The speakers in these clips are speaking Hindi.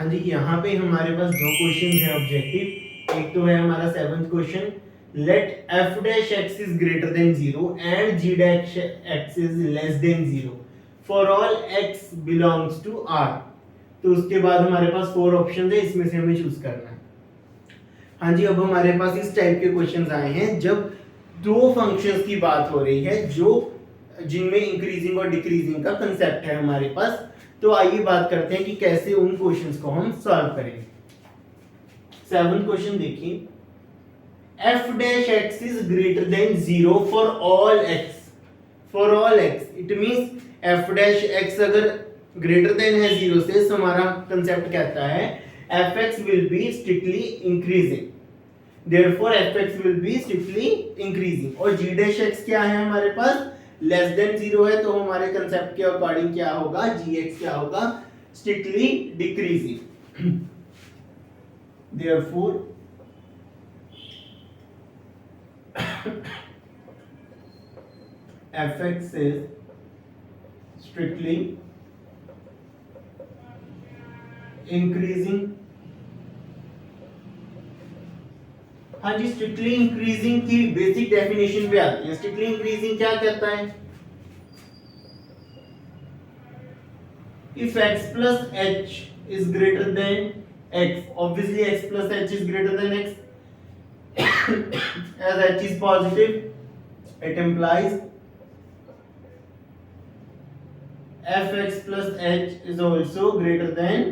हाँ जी, यहाँ पे हमारे पास दो क्वेश्चन है ऑब्जेक्टिव। एक तो है हमारा 7th question, let f dash x is greater than 0 and g dash x is less than 0 for all x belongs to R। तो उसके बाद हमारे पास 4 ऑप्शन है, इसमें से हमें चूज करना है। हाँ जी, अब हमारे पास इस टाइप के क्वेश्चंस आए हैं जब दो फंक्शंस की बात हो रही है जो जिनमें इंक्रीजिंग और डिक्रीजिंग का कंसेप्ट है हमारे पास। तो आइए बात करते हैं कि कैसे उन क्वेश्चंस को हम सॉल्व करेंगे। 7th क्वेश्चन देखिए, f dash x is greater than 0 for all x। for all x it means f dash x अगर ग्रेटर देन है 0 से, तो हमारा कंसेप्ट कहता है fx will be strictly increasing, therefore fx will be strictly increasing। और g dash x क्या है हमारे पास, लेस देन 0 है, तो हमारे कंसेप्ट के अकॉर्डिंग क्या होगा, gx क्या होगा, strictly decreasing. therefore fx is strictly increasing। हाँ जी, स्ट्रिक्टली इंक्रीजिंग की बेसिक डेफिनेशन पे आते हैं। स्ट्रिक्टली इंक्रीजिंग क्या कहता है, if x plus h is greater than x, obviously x plus h is greater than x, as h is positive, it implies fx plus h is also greater than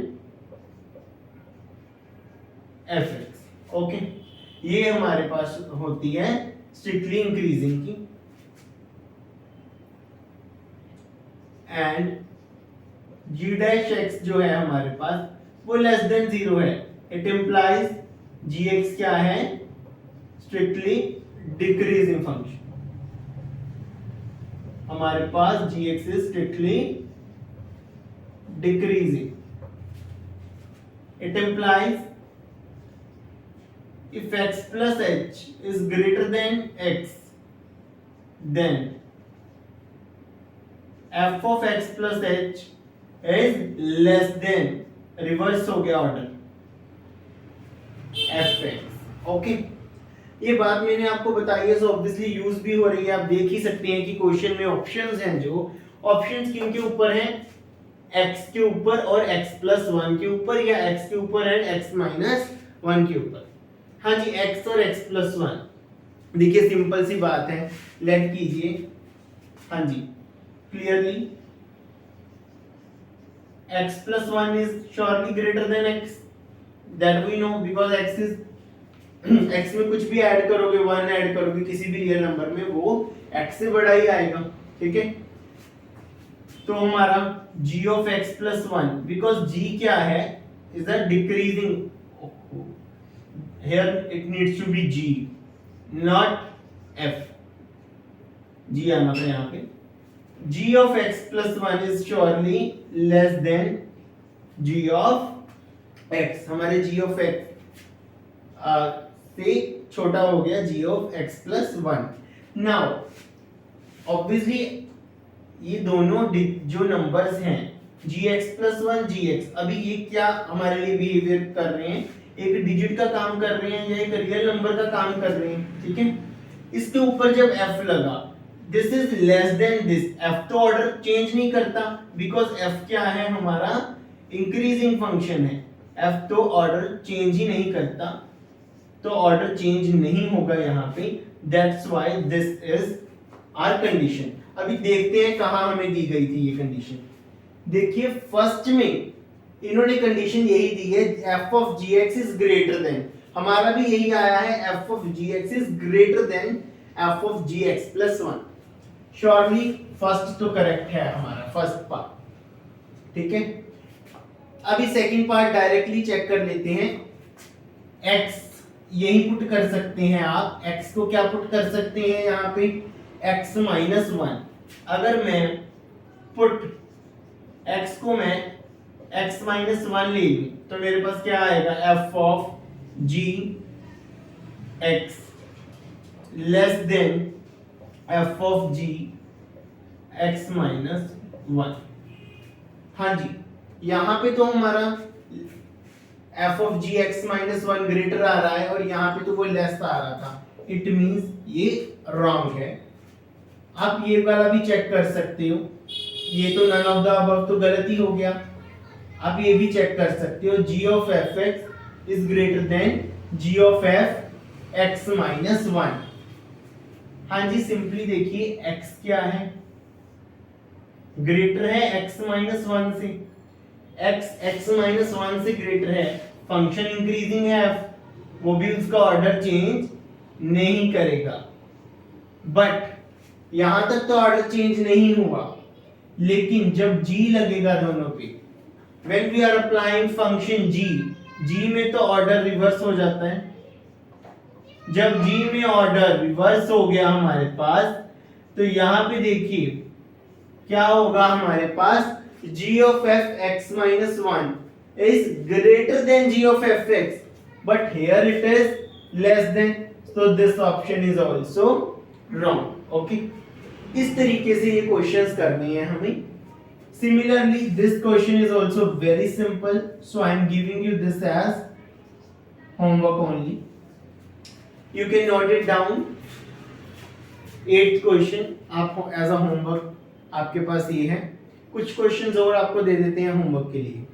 fx। Okay, ये हमारे पास होती है स्ट्रिक्टली इंक्रीजिंग की। एंड g dash x जो है हमारे पास वो लेस देन 0 है, इट इंप्लाइज gx क्या है, स्ट्रिक्टली डिक्रीजिंग फंक्शन। हमारे पास gx is strictly decreasing, it implies if x plus h is greater than x, then f of x plus h is less than, reverse हो गया ऑर्डर, fx। ओके, ये बात मैंने आपको बताई है, सो ऑब्वियसली यूज भी हो रही है। आप देख ही सकते हैं कि क्वेश्चन में ऑप्शंस हैं, जो ऑप्शंस किनके ऊपर हैं, x के ऊपर और x plus 1 के ऊपर, या x के ऊपर एंड x minus 1 के ऊपर। हाँ जी, x और x plus 1, देखिए सिंपल सी बात है, लेट कीजिए। हाँ जी, clearly x plus 1 is surely greater than x, that we know because x is x में कुछ भी ऐड करोगे, 1 ऐड करोगे किसी भी रियल नंबर में, वो x से बड़ा ही आएगा। ठीक है, तो हमारा g of x plus 1, because g क्या है, is a decreasing, here it needs to be g not f, g आना था यहाँ पे। g of x plus 1 is surely less than g of x, हमारे g of x से छोटा हो गया g of x plus 1। now obviously ये दोनों जो नंबर्स हैं gx plus 1 gx, अभी ये क्या हमारे लिए बिहेवियर कर रहे हैं, एक डिजिट का काम कर रहे हैं या एक रियल नंबर का काम कर रहे हैं। ठीक है, इसके ऊपर जब f लगा, this is less than this, f तो ऑर्डर चेंज नहीं करता, बिकॉज f क्या है हमारा, इंक्रीजिंग फंक्शन है, f तो ऑर्डर चेंज ही नहीं करता, तो ऑर्डर चेंज नहीं होगा यहाँ पे, that's why this is our condition. अभी देखते हैं कहाँ हमें दी गई थी ये कंडीशन। देखिए फर्स्ट में इन्होंने कंडीशन यही दी है, f of gx is greater than, हमारा भी यही आया है, f of gx is greater than f of gx plus 1। Surely first तो करेक्ट है हमारा, फर्स्ट पार्ट। ठीक है, अभी सेकंड पार्ट डायरेक्टली चेक कर लेते हैं। x यही पुट कर सकते हैं आप, x को क्या पुट कर सकते हैं यहाँ पे, x minus 1। अगर मैं पुट x को मैं x minus 1 ले लूं, तो मेरे पास क्या आएगा, f of g x less than f of g x minus 1। हाँ जी, यहाँ पे तो हमारा f of g x minus one greater आ रहा है और यहाँ पे तो वो लेस आ रहा था, इट मींस ये रॉन्ग है। आप ये वाला भी चेक कर सकते हो, ये तो नन ऑफ द अबव तो गलत ही हो गया। आप ये भी चेक कर सकते हो g of F x is greater than g of F x minus one. हाँ जी, सिंपली देखिए x क्या है, ग्रेटर है x माइनस वन से, x माइनस वन से ग्रेटर है, फंक्शन इंक्रीजिंग है f, वो भी उसका ऑर्डर चेंज नहीं करेगा। बट यहां तक तो ऑर्डर चेंज नहीं हुआ, लेकिन जब g लगेगा दोनों पे, when we are applying function g में तो ऑर्डर रिवर्स हो जाता है। जब g में ऑर्डर रिवर्स हो गया हमारे पास, तो यहां पे देखिए क्या होगा हमारे पास, g of f x minus 1 is greater than g of f x, but here it is less than, so this option is also wrong. Okay, इस तरीके से ये क्वेश्चंस करने हैं हमें। Similarly, this question is also very simple, so I am giving you this as homework only. You can note it down. 8th question आप as a homework आपके पास ये है। कुछ क्वेश्चंस और आपको दे देते हैं होमवर्क के लिए।